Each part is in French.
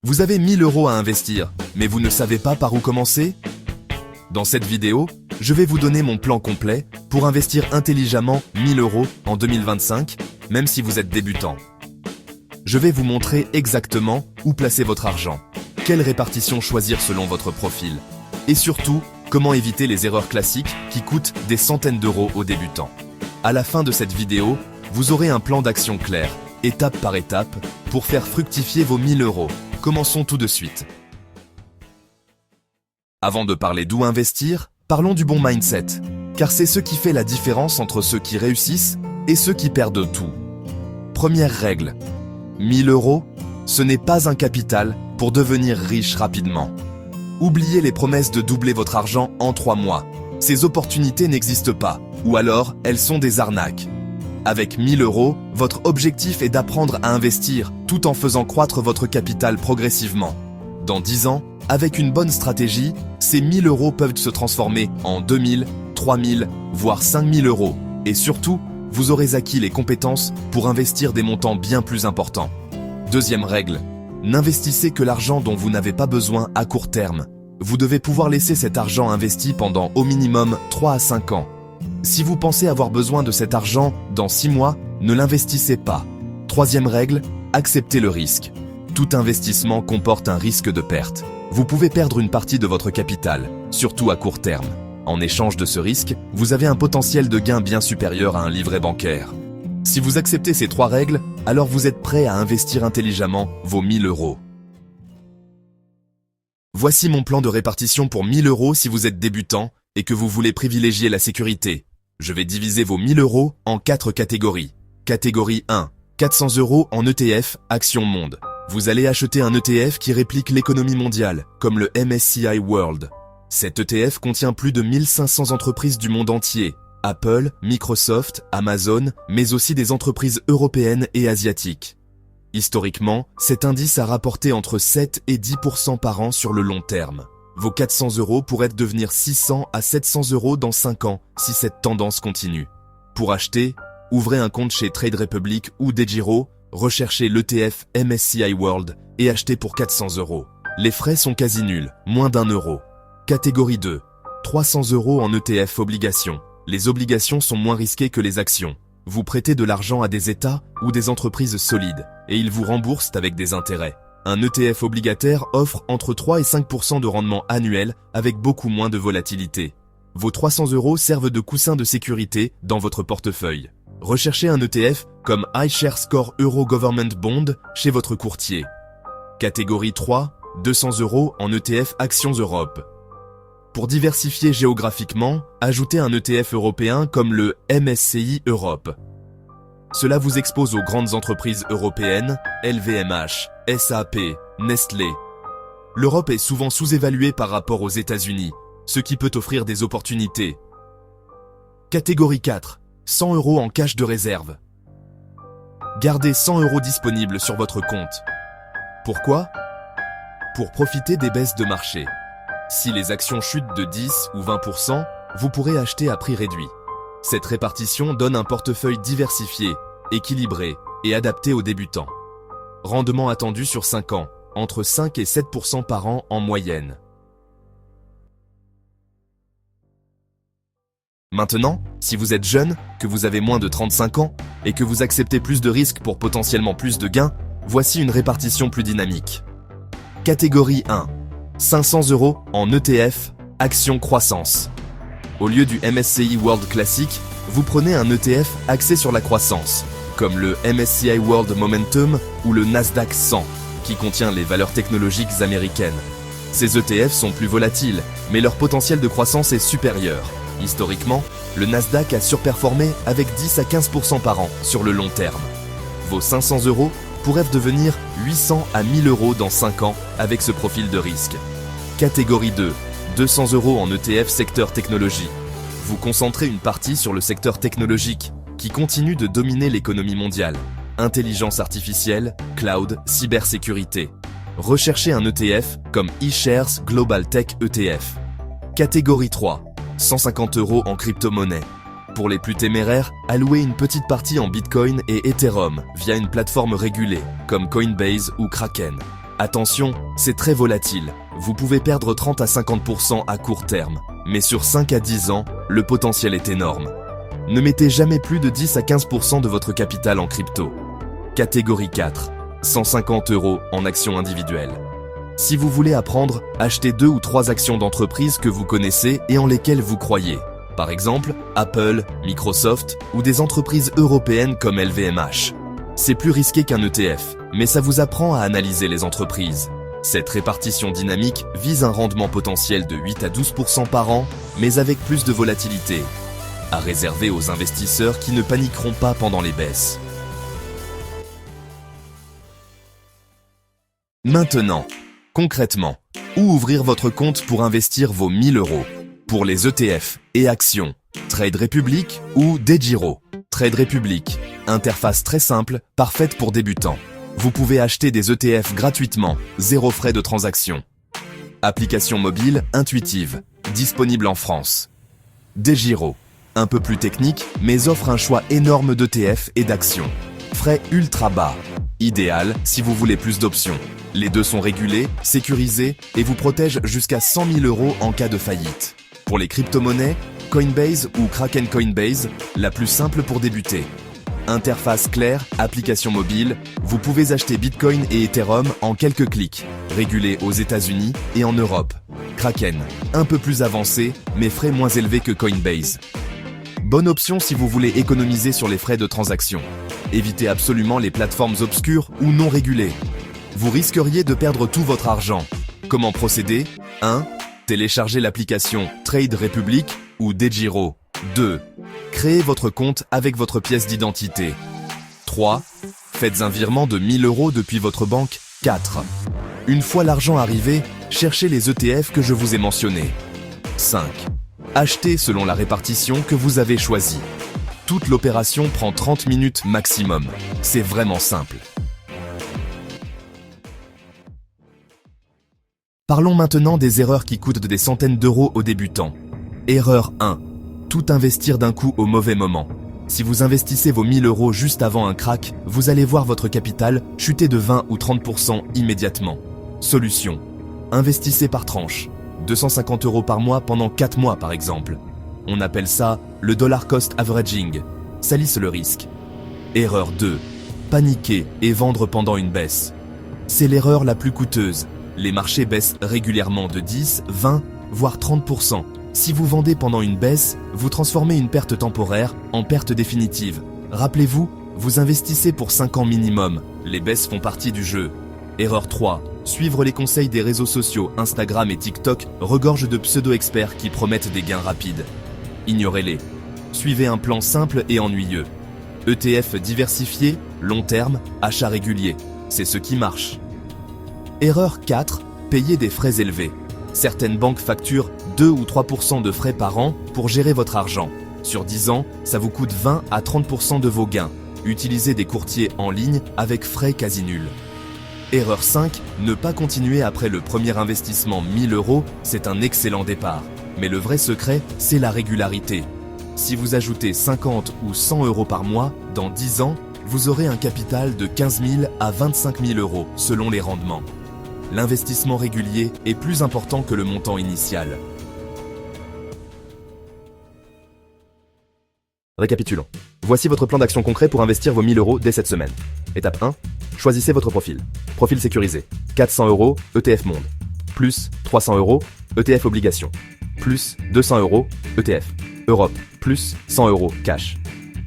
Vous avez 1000 € à investir, mais vous ne savez pas par où commencer? Dans cette vidéo, je vais vous donner mon plan complet pour investir intelligemment 1000 € en 2025, même si vous êtes débutant. Je vais vous montrer exactement où placer votre argent, quelle répartition choisir selon votre profil, et surtout, comment éviter les erreurs classiques qui coûtent des centaines d'euros aux débutants. À la fin de cette vidéo, vous aurez un plan d'action clair, étape par étape, pour faire fructifier vos 1000 €. Commençons tout de suite. Avant de parler d'où investir, parlons du bon mindset, car c'est ce qui fait la différence entre ceux qui réussissent et ceux qui perdent tout. Première règle, 1000 €, ce n'est pas un capital pour devenir riche rapidement. Oubliez les promesses de doubler votre argent en 3 mois. Ces opportunités n'existent pas, ou alors elles sont des arnaques. Avec 1000 €, votre objectif est d'apprendre à investir tout en faisant croître votre capital progressivement. Dans 10 ans, avec une bonne stratégie, ces 1000 € peuvent se transformer en 2000, 3000, voire 5000 €. Et surtout, vous aurez acquis les compétences pour investir des montants bien plus importants. Deuxième règle, n'investissez que l'argent dont vous n'avez pas besoin à court terme. Vous devez pouvoir laisser cet argent investi pendant au minimum 3 à 5 ans. Si vous pensez avoir besoin de cet argent dans 6 mois, ne l'investissez pas. Troisième règle, acceptez le risque. Tout investissement comporte un risque de perte. Vous pouvez perdre une partie de votre capital, surtout à court terme. En échange de ce risque, vous avez un potentiel de gain bien supérieur à un livret bancaire. Si vous acceptez ces 3 règles, alors vous êtes prêt à investir intelligemment vos 1000 €. Voici mon plan de répartition pour 1000 € si vous êtes débutant et que vous voulez privilégier la sécurité. Je vais diviser vos 1000 € en 4 catégories. Catégorie 1, 400 € en ETF Action Monde. Vous allez acheter un ETF qui réplique l'économie mondiale, comme le MSCI World. Cet ETF contient plus de 1500 entreprises du monde entier, Apple, Microsoft, Amazon, mais aussi des entreprises européennes et asiatiques. Historiquement, cet indice a rapporté entre 7 et 10% par an sur le long terme. Vos 400 € pourraient devenir 600 à 700 € dans 5 ans si cette tendance continue. Pour acheter, ouvrez un compte chez Trade Republic ou DeGiro, recherchez l'ETF MSCI World et achetez pour 400 €. Les frais sont quasi nuls, moins d'1 €. Catégorie 2, 300 € en ETF obligations. Les obligations sont moins risquées que les actions. Vous prêtez de l'argent à des États ou des entreprises solides et ils vous remboursent avec des intérêts. Un ETF obligataire offre entre 3 et 5% de rendement annuel avec beaucoup moins de volatilité. Vos 300 € servent de coussin de sécurité dans votre portefeuille. Recherchez un ETF comme iShares Core Euro Government Bond chez votre courtier. Catégorie 3, 200 € en ETF Actions Europe. Pour diversifier géographiquement, ajoutez un ETF européen comme le MSCI Europe. Cela vous expose aux grandes entreprises européennes, LVMH, SAP, Nestlé. L'Europe est souvent sous-évaluée par rapport aux États-Unis, ce qui peut offrir des opportunités. Catégorie 4, 100 € en cash de réserve. Gardez 100 € disponibles sur votre compte. Pourquoi? Pour profiter des baisses de marché. Si les actions chutent de 10 ou 20%, vous pourrez acheter à prix réduit. Cette répartition donne un portefeuille diversifié, équilibré et adapté aux débutants. Rendement attendu sur 5 ans, entre 5 et 7% par an en moyenne. Maintenant, si vous êtes jeune, que vous avez moins de 35 ans et que vous acceptez plus de risques pour potentiellement plus de gains, voici une répartition plus dynamique. Catégorie 1, 500 € en ETF Action Croissance. Au lieu du MSCI World classique, vous prenez un ETF axé sur la croissance, comme le MSCI World Momentum ou le Nasdaq 100, qui contient les valeurs technologiques américaines. Ces ETF sont plus volatiles, mais leur potentiel de croissance est supérieur. Historiquement, le Nasdaq a surperformé avec 10 à 15% par an sur le long terme. Vos 500 € pourraient devenir 800 à 1000 € dans 5 ans avec ce profil de risque. Catégorie 2, 200 € en ETF secteur technologie. Vous concentrez une partie sur le secteur technologique, qui continue de dominer l'économie mondiale. Intelligence artificielle, cloud, cybersécurité. Recherchez un ETF comme iShares Global Tech ETF. Catégorie 3, 150 € en crypto-monnaie. Pour les plus téméraires, allouez une petite partie en Bitcoin et Ethereum via une plateforme régulée, comme Coinbase ou Kraken. Attention, c'est très volatile. Vous pouvez perdre 30 à 50% à court terme. Mais sur 5 à 10 ans, le potentiel est énorme. Ne mettez jamais plus de 10 à 15% de votre capital en crypto. Catégorie 4. 150 € en actions individuelles. Si vous voulez apprendre, achetez 2 ou 3 actions d'entreprises que vous connaissez et en lesquelles vous croyez. Par exemple, Apple, Microsoft ou des entreprises européennes comme LVMH. C'est plus risqué qu'un ETF, mais ça vous apprend à analyser les entreprises. Cette répartition dynamique vise un rendement potentiel de 8 à 12% par an, mais avec plus de volatilité. À réserver aux investisseurs qui ne paniqueront pas pendant les baisses. Maintenant, concrètement, où ouvrir votre compte pour investir vos 1000 €? Pour les ETF et actions, Trade Republic ou DEGIRO. Trade Republic, interface très simple, parfaite pour débutants. Vous pouvez acheter des ETF gratuitement, zéro frais de transaction. Application mobile intuitive, disponible en France. DEGIRO, un peu plus technique, mais offre un choix énorme d'ETF et d'actions. Frais ultra bas, idéal si vous voulez plus d'options. Les deux sont régulés, sécurisés et vous protègent jusqu'à 100 000 € en cas de faillite. Pour les crypto-monnaies, Coinbase ou Kraken Coinbase, la plus simple pour débuter. Interface claire, application mobile, vous pouvez acheter Bitcoin et Ethereum en quelques clics, régulé aux États-Unis et en Europe. Kraken, un peu plus avancé, mais frais moins élevés que Coinbase. Bonne option si vous voulez économiser sur les frais de transaction. Évitez absolument les plateformes obscures ou non régulées. Vous risqueriez de perdre tout votre argent. Comment procéder? 1. Téléchargez l'application Trade Republic ou DEGIRO. 2. Créez votre compte avec votre pièce d'identité. 3. Faites un virement de 1000 € depuis votre banque. 4. Une fois l'argent arrivé, cherchez les ETF que je vous ai mentionnés. 5. Achetez selon la répartition que vous avez choisie. Toute l'opération prend 30 minutes maximum. C'est vraiment simple. Parlons maintenant des erreurs qui coûtent des centaines d'euros aux débutants. Erreur 1. Tout investir d'un coup au mauvais moment. Si vous investissez vos 1000 € juste avant un crack, vous allez voir votre capital chuter de 20 ou 30% immédiatement. Solution. Investissez par tranche. 250 € par mois pendant 4 mois par exemple. On appelle ça le dollar cost averaging. Ça lisse le risque. Erreur 2. Paniquer et vendre pendant une baisse. C'est l'erreur la plus coûteuse. Les marchés baissent régulièrement de 10, 20, voire 30%. Si vous vendez pendant une baisse, vous transformez une perte temporaire en perte définitive. Rappelez-vous, vous investissez pour 5 ans minimum. Les baisses font partie du jeu. Erreur 3. Suivre les conseils des réseaux sociaux Instagram et TikTok regorgent de pseudo-experts qui promettent des gains rapides. Ignorez-les. Suivez un plan simple et ennuyeux. ETF diversifié, long terme, achat régulier. C'est ce qui marche. Erreur 4. Payer des frais élevés. Certaines banques facturent 2 ou 3% de frais par an pour gérer votre argent. Sur 10 ans, ça vous coûte 20 à 30% de vos gains. Utilisez des courtiers en ligne avec frais quasi nuls. Erreur 5. Ne pas continuer après le premier investissement 1000 €, c'est un excellent départ. Mais le vrai secret, c'est la régularité. Si vous ajoutez 50 ou 100 € par mois, dans 10 ans, vous aurez un capital de 15 000 à 25 000 € selon les rendements. L'investissement régulier est plus important que le montant initial. Récapitulons. Voici votre plan d'action concret pour investir vos 1000 € dès cette semaine. Étape 1. Choisissez votre profil. Profil sécurisé. 400 € ETF Monde. Plus 300 € ETF Obligations. Plus 200 € ETF Europe. Plus 100 € Cash.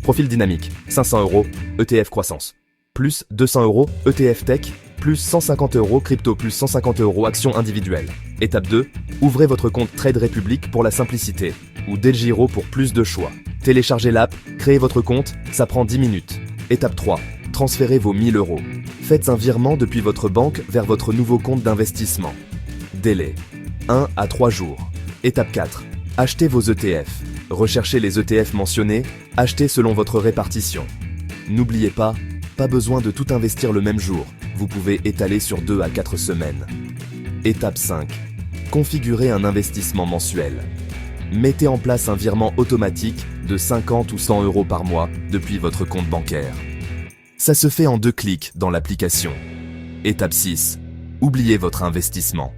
Profil dynamique. 500 € ETF Croissance. Plus 200 € ETF Tech. Plus 150 € crypto, plus 150 € actions individuelles. Étape 2. Ouvrez votre compte Trade Republic pour la simplicité, ou DEGIRO pour plus de choix. Téléchargez l'app, créez votre compte, ça prend 10 minutes. Étape 3. Transférez vos 1000 €. Faites un virement depuis votre banque vers votre nouveau compte d'investissement. Délai. 1 à 3 jours. Étape 4. Achetez vos ETF. Recherchez les ETF mentionnés, achetez selon votre répartition. N'oubliez pas besoin de tout investir le même jour. Vous pouvez étaler sur 2 à 4 semaines. Étape 5. Configurez un investissement mensuel. Mettez en place un virement automatique de 50 ou 100 € par mois depuis votre compte bancaire. Ça se fait en 2 clics dans l'application. Étape 6. oubliez votre investissement.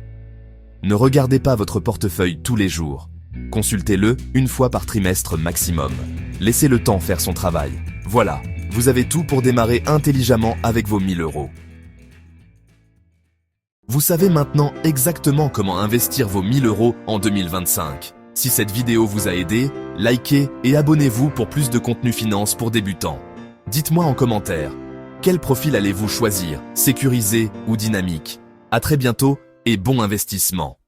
Ne regardez pas votre portefeuille tous les jours. Consultez-le une fois par trimestre maximum. Laissez le temps faire son travail. Voilà, vous avez tout pour démarrer intelligemment avec vos 1000 euros. Vous savez maintenant exactement comment investir vos 1000 euros en 2025. Si cette vidéo vous a aidé, likez et abonnez-vous pour plus de contenu finance pour débutants. Dites-moi en commentaire, quel profil allez-vous choisir, sécurisé ou dynamique? À très bientôt et bon investissement.